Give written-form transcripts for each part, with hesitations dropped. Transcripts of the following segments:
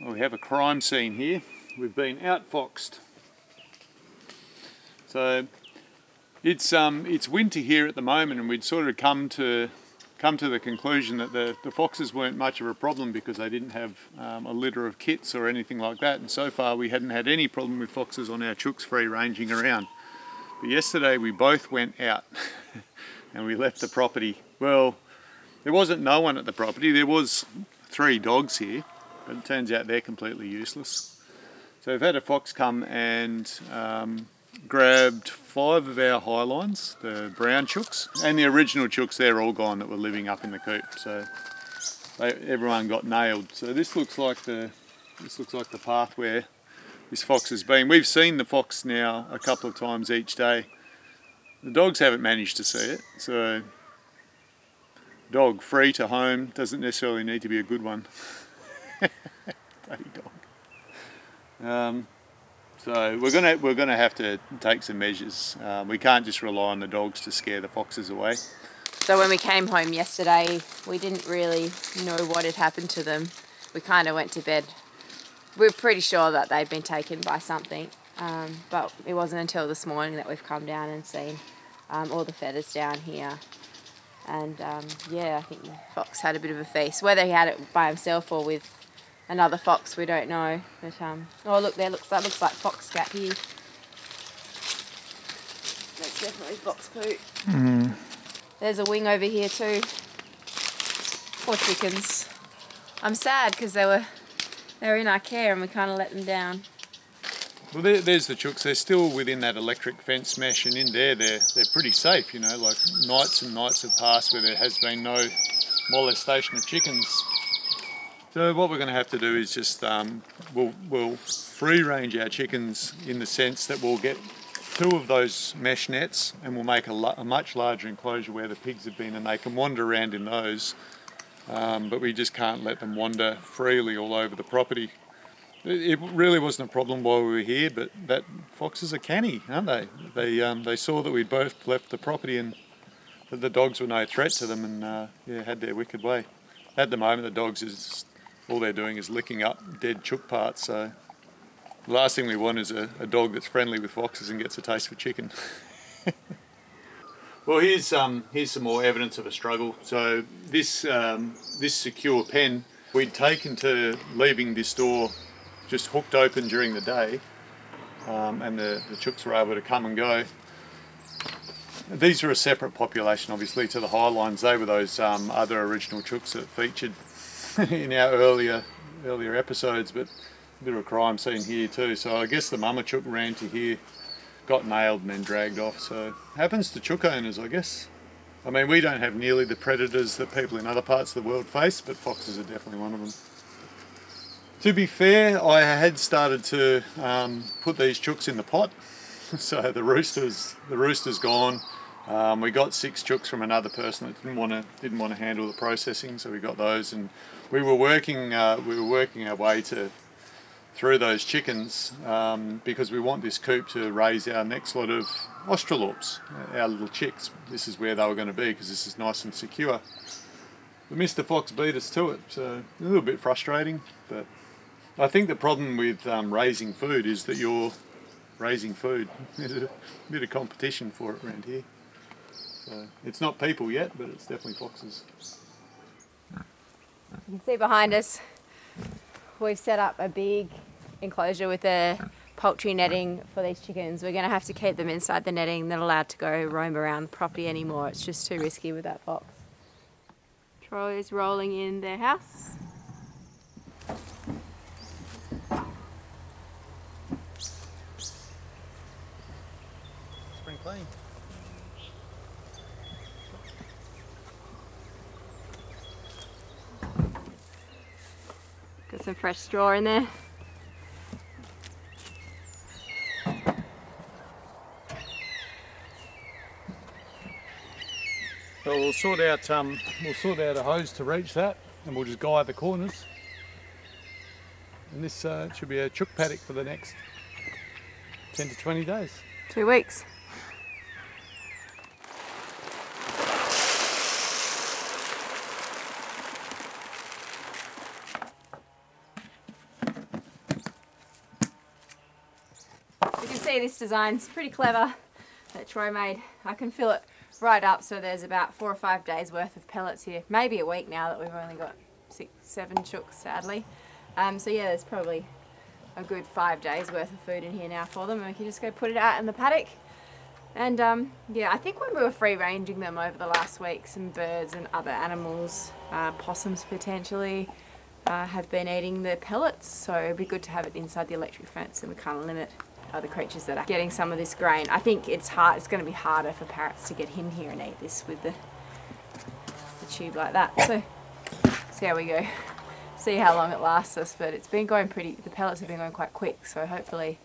we have a crime scene here. We've been outfoxed. So it's winter here at the moment, and we'd sort of come to the conclusion that the foxes weren't much of a problem because they didn't have a litter of kits or anything like that, and so far we hadn't had any problem with foxes on our chooks free ranging around. But yesterday we both went out and we left the property. Well, there wasn't no one at the property. There was 3 dogs here, but it turns out they're completely useless. So we've had a fox come and grabbed 5 of our highlines, the brown chooks, and the original chooks, they're all gone that were living up in the coop. So everyone got nailed. So this looks like the path where this fox has been. We've seen the fox now a couple of times each day. The dogs haven't managed to see it. So dog free to home doesn't necessarily need to be a good one. Bloody dog. So we're gonna have to take some measures. We can't just rely on the dogs to scare the foxes away. So when we came home yesterday, we didn't really know what had happened to them. We kind of went to bed. We were pretty sure that they'd been taken by something, but it wasn't until this morning that we've come down and seen all the feathers down here. And yeah, I think the fox had a bit of a feast. Whether he had it by himself or with another fox, we don't know. But oh look, that looks like fox scat here. That's definitely fox poo. Mm. There's a wing over here too. Poor chickens. I'm sad because they were in our care and we kind of let them down. Well, there's the chooks. They're still within that electric fence mesh, and in there they're pretty safe. You know, like nights and nights have passed where there has been no molestation of chickens. So what we're going to have to do is just we'll free range our chickens in the sense that we'll get 2 of those mesh nets and we'll make a much larger enclosure where the pigs have been, and they can wander around in those. But we just can't let them wander freely all over the property. It really wasn't a problem while we were here, but that foxes are canny, aren't they? They saw that we'd both left the property and that the dogs were no threat to them, and had their wicked way. At the moment, the dogs all they're doing is licking up dead chook parts. So the last thing we want is a dog that's friendly with foxes and gets a taste for chicken. Well, here's some more evidence of a struggle. So this secure pen we'd taken to leaving this door just hooked open during the day, and the chooks were able to come and go. These are a separate population, obviously, to the highlines. They were those other original chooks that featured in our earlier episodes, but a bit of a crime scene here too. So I guess the mama chook ran to here, got nailed and then dragged off. So happens to chook owners, I guess. I mean, we don't have nearly the predators that people in other parts of the world face, but foxes are definitely one of them. To be fair, I had started to put these chooks in the pot. So the rooster's gone. We got 6 chooks from another person that didn't want to handle the processing, so we got those, and we were working our way through those chickens because we want this coop to raise our next lot of Australorps, our little chicks. This is where they were going to be because this is nice and secure. But Mr. Fox beat us to it, so a little bit frustrating. But I think the problem with raising food is that you're raising food. There's a bit of competition for it around here. So it's not people yet, but it's definitely foxes. You can see behind us, we've set up a big enclosure with a poultry netting for these chickens. We're going to have to keep them inside the netting. They're not allowed to go roam around the property anymore. It's just too risky with that fox. Troy is rolling in their house. Spring clean. Got some fresh straw in there. So we'll sort out a hose to reach that, and we'll just guide the corners. And this should be a chook paddock for the next 10 to 20 days. 2 weeks. see this design's pretty clever that Troy made. I can fill it right up so there's about 4 or 5 days worth of pellets here. Maybe a week now that we've only got 6, 7 chooks, sadly. So yeah, there's probably a good 5 days worth of food in here now for them, and we can just go put it out in the paddock. And yeah, I think when we were free ranging them over the last week, some birds and other animals, possums potentially, have been eating the pellets, so it'd be good to have it inside the electric fence, and we kind of limit other creatures that are getting some of this grain. I think it's going to be harder for parrots to get in here and eat this with the tube like that. So see how we go. See how long it lasts us, but it's been going the pellets have been going quite quick, so hopefully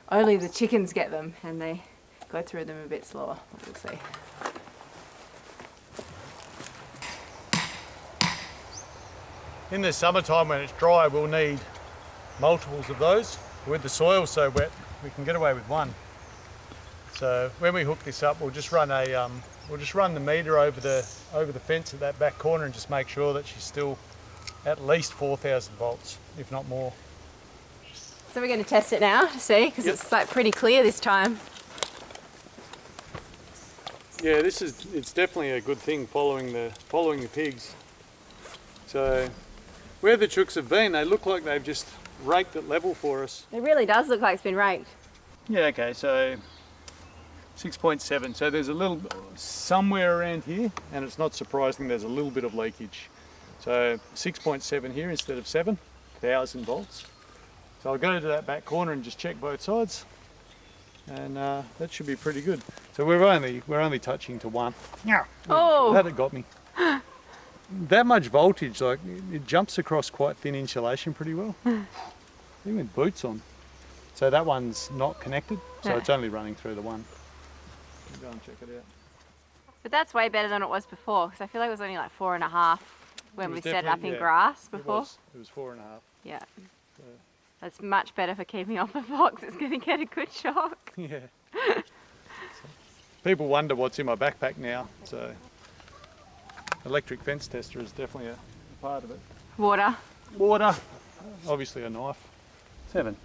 only the chickens get them and they go through them a bit slower. We'll see. In the summertime when it's dry, we'll need multiples of those. With the soil so wet, we can get away with one. So when we hook this up, we'll just run the meter over the fence at that back corner and just make sure that she's still at least 4,000 volts, if not more. So we're going to test it now to see, because it's like pretty clear this time. Yeah, it's definitely a good thing following the pigs. So where the chooks have been, they look like they've just raked it level for us. It really does look like it's been raked. Yeah, okay, so 6.7. So there's a little somewhere around here, and it's not surprising there's a little bit of leakage. So 6.7 here instead of 7,000 volts. So I'll go to that back corner and just check both sides, and that should be pretty good. So we're only touching to 1. Yeah. Oh! That had got me. That much voltage, like it jumps across quite thin insulation pretty well. Even with boots on. So that one's not connected, so it's only running through the one. We'll go and check it out. But that's way better than it was before, because I feel like it was only like 4.5 when we set it up in grass before. It was 4.5. Yeah. So. That's much better for keeping off a fox. It's going to get a good shock. Yeah. People wonder what's in my backpack now, so electric fence tester is definitely a part of it. Water. Water. Obviously a knife. 7.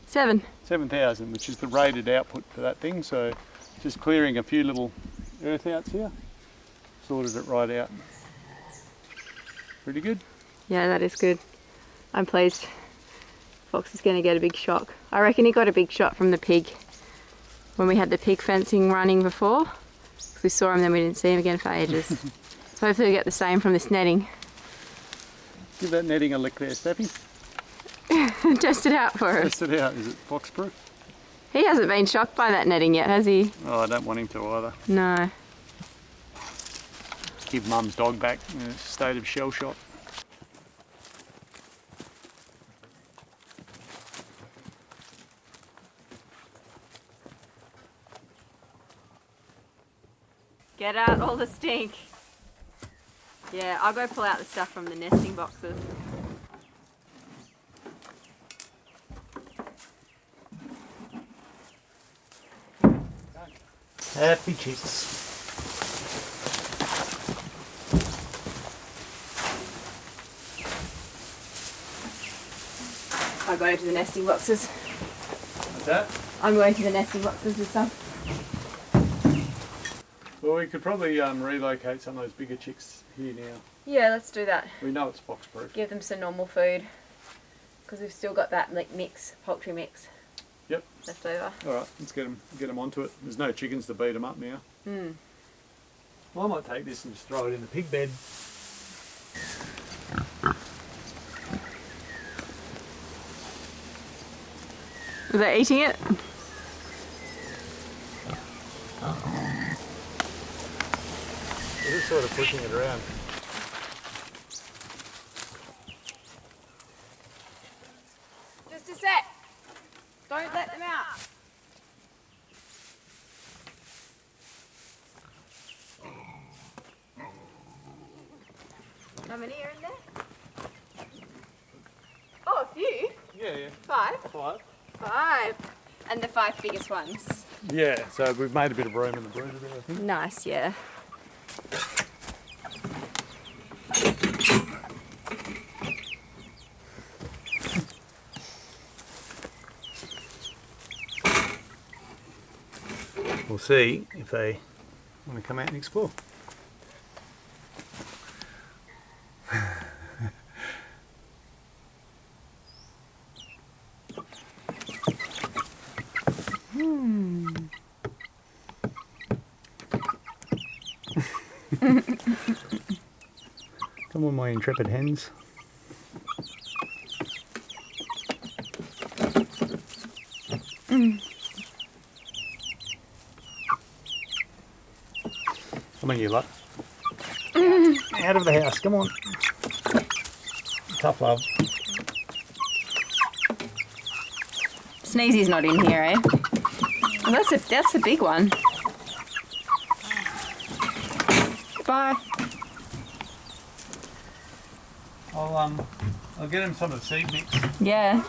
7,000, which is the rated output for that thing. So just clearing a few little earth outs here, sorted it right out. Pretty good. Yeah, that is good. I'm pleased. Fox is going to get a big shock. I reckon he got a big shot from the pig when we had the pig fencing running before. We saw him, then we didn't see him again for ages. So hopefully we get the same from this netting. Give that netting a lick there, Steffi. Test it out for us. Test it out. Is it fox proof? He hasn't been shocked by that netting yet, has he? Oh, I don't want him to either. No. Give Mum's dog back in a state of shell shock. Get out all the stink. Yeah, I'll go pull out the stuff from the nesting boxes. Happy chicks. I'll go to the nesting boxes. What's that? I'm going to the nesting boxes with some. Well, we could probably relocate some of those bigger chicks here now. Yeah, let's do that. We know it's fox proof. Give them some normal food, because we've still got that like mix, poultry mix. Yep. Left over. All right, let's get them onto it. There's no chickens to beat them up now. Well, I might take this and just throw it in the pig bed. Are they eating it? We're just sort of pushing it around. Just a sec. Don't let them out. How many are in there? Oh, a few. Yeah. 5. 5. And the 5 biggest ones. Yeah, so we've made a bit of room in the brooder there, I think. Nice, yeah. we'll see if they want to come out and explore. Come on, my intrepid hens. Come on, you lot. Out of the house, come on. Tough love. Sneezy's not in here, eh? Oh, that's a big one. Bye. I'll get him some of the seed mix. Yeah.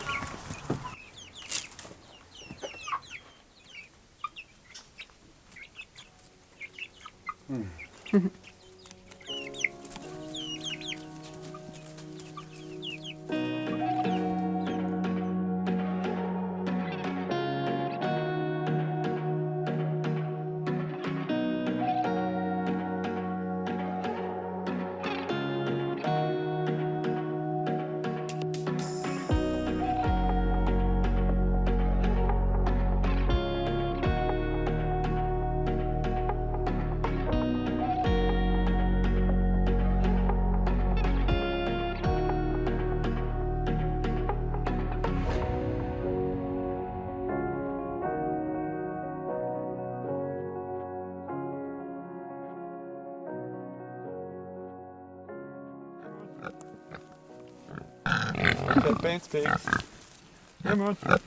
Fence pigs. Come on. That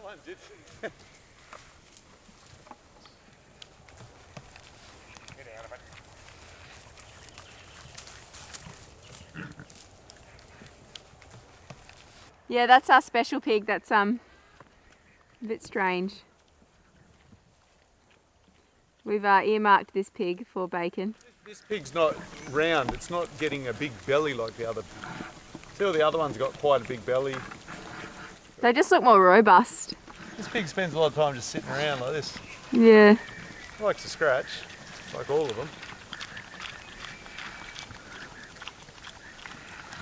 one did. Get out of it. Yeah, that's our special pig. That's a bit strange. We've earmarked this pig for bacon. This pig's not round, it's not getting a big belly like the other. See, all the other ones got quite a big belly. They just look more robust. This pig spends a lot of time just sitting around like this. Yeah. Likes to scratch, like all of them.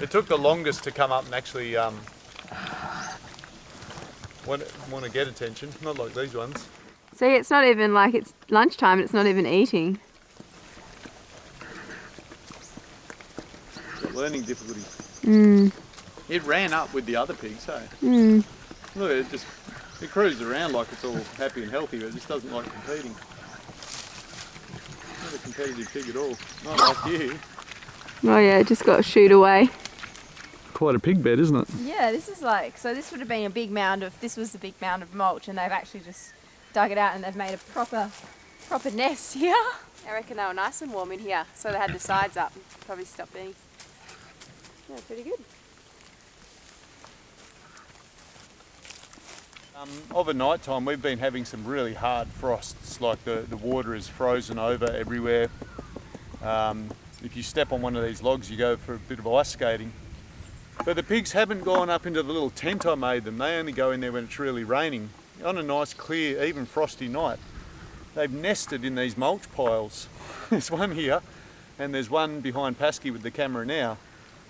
It took the longest to come up and actually want to get attention, not like these ones. See, it's not even like it's lunchtime, it's not even eating. Got learning difficulties. Mm. It ran up with the other pigs, so. Mm. Look, it cruises around like it's all happy and healthy, but it just doesn't like competing. Not a competitive pig at all. Not like you. Oh yeah, it just got shooed away. Quite a pig bed, isn't it? Yeah, this is like, so this would have been a big mound of, this was the big mound of mulch, and they've actually just dug it out and they've made a proper nest here. I reckon they were nice and warm in here, so they had the sides up and probably stopped being. Yeah, pretty good. Over night time, we've been having some really hard frosts, like the water is frozen over everywhere. If you step on one of these logs, you go for a bit of ice skating. But the pigs haven't gone up into the little tent I made them. They only go in there when it's really raining. On a nice, clear, even frosty night, they've nested in these mulch piles. There's one here, and there's one behind Pasky with the camera now.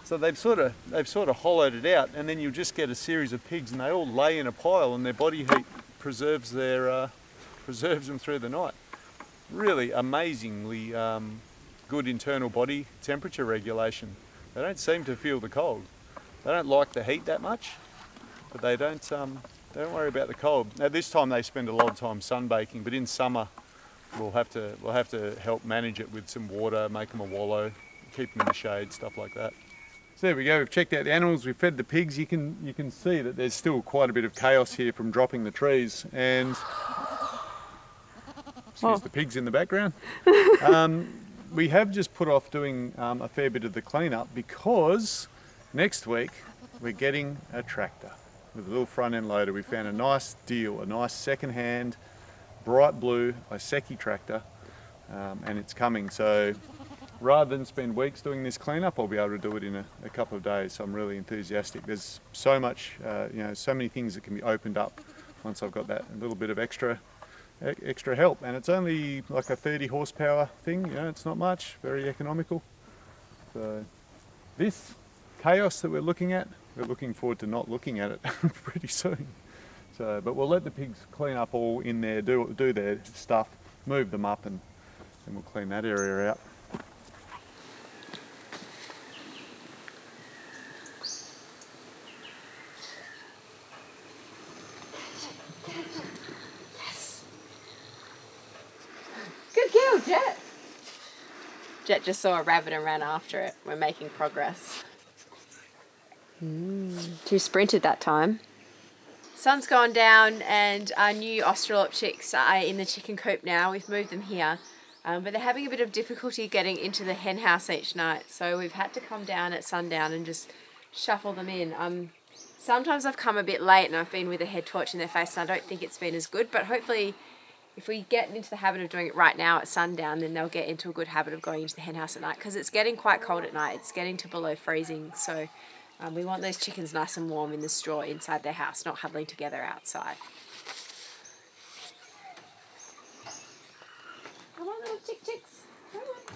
So they've sort of hollowed it out, and then you just get a series of pigs, and they all lay in a pile, and their body heat preserves them through the night. Really amazingly good internal body temperature regulation. They don't seem to feel the cold. They don't like the heat that much, but they don't worry about the cold. Now this time they spend a lot of time sunbaking, but in summer we'll have to help manage it with some water, make them a wallow, keep them in the shade, stuff like that. So there we go. We've checked out the animals. We've fed the pigs. You can see that there's still quite a bit of chaos here from dropping the trees and excuse the pigs in the background. We have just put off doing a fair bit of the cleanup because next week we're getting a tractor with a little front end loader. We found a nice deal, a nice second-hand bright blue Iseki tractor, and it's coming. So rather than spend weeks doing this cleanup, I'll be able to do it in a couple of days. So I'm really enthusiastic. There's so much, so many things that can be opened up once I've got that little bit of extra help. And it's only like a 30 horsepower thing, it's not much, very economical. So this chaos that we're looking forward to not looking at it pretty soon. So, but we'll let the pigs clean up all in there, do their stuff, move them up, and we'll clean that area out. Good girl, Jet. Jet just saw a rabbit and ran after it. We're making progress. She sprinted that time. Sun's gone down and our new Australorp chicks are in the chicken coop now. We've moved them here. But they're having a bit of difficulty getting into the hen house each night. So we've had to come down at sundown and just shuffle them in. Sometimes I've come a bit late and I've been with a head torch in their face and I don't think it's been as good. But hopefully if we get into the habit of doing it right now at sundown, then they'll get into a good habit of going into the hen house at night, because it's getting quite cold at night. It's getting to below freezing. So we want those chickens nice and warm in the straw inside their house, not huddling together outside. Come on, little chicks. Come on.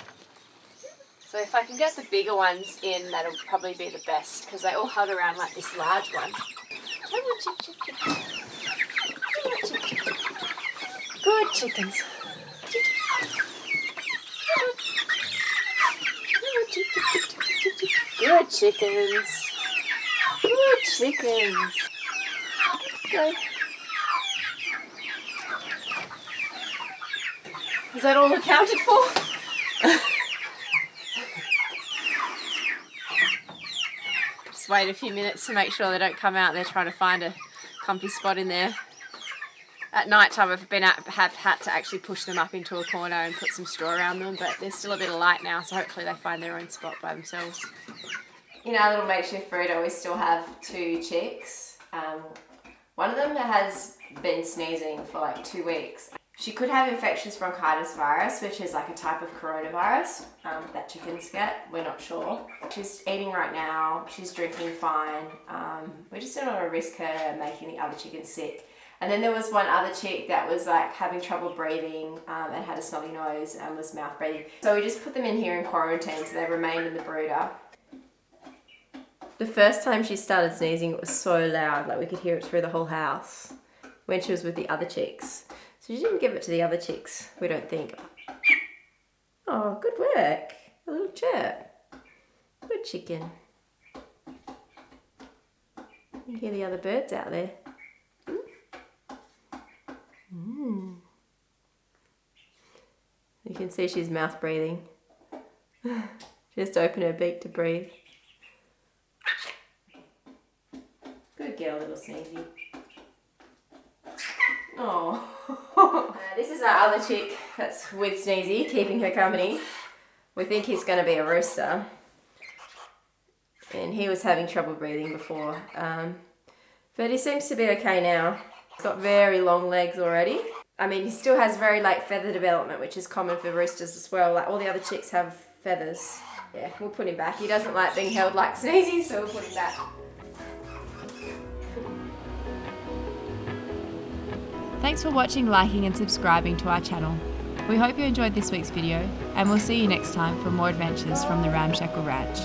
So if I can get the bigger ones in, that'll probably be the best, because they all huddle around like this large one. Come on, chick. Come on, chick. Good chickens. Good chickens. Good chickens. Go. Is that all accounted for? Just wait a few minutes to make sure they don't come out. They're trying to find a comfy spot in there. At night time, I've had to actually push them up into a corner and put some straw around them, but there's still a bit of light now, so hopefully they find their own spot by themselves. In our little makeshift brooder, we still have 2 chicks. One of them has been sneezing for like 2 weeks. She could have infectious bronchitis virus, which is like a type of coronavirus that chickens get. We're not sure. She's eating right now. She's drinking fine. We just don't want to risk her making the other chickens sick. And then there was one other chick that was like having trouble breathing and had a snotty nose and was mouth breathing. So we just put them in here in quarantine, so they remained in the brooder. The first time she started sneezing, it was so loud, like we could hear it through the whole house when she was with the other chicks. So she didn't give it to the other chicks, we don't think. Oh, good work. A little chirp. Good chicken. You hear the other birds out there. You can see she's mouth breathing. Just open her beak to breathe. Good girl, little Sneezy. Oh. This is our other chick that's with Sneezy, keeping her company. We think he's going to be a rooster. And he was having trouble breathing before. But he seems to be okay now. He's got very long legs already. I mean, he still has very late feather development, which is common for roosters as well. Like all the other chicks have feathers. Yeah, we'll put him back. He doesn't like being held like Sneezy, so we'll put him back. Thanks for watching, liking and subscribing to our channel. We hope you enjoyed this week's video, and we'll see you next time for more adventures from the Ramshackle Ranch.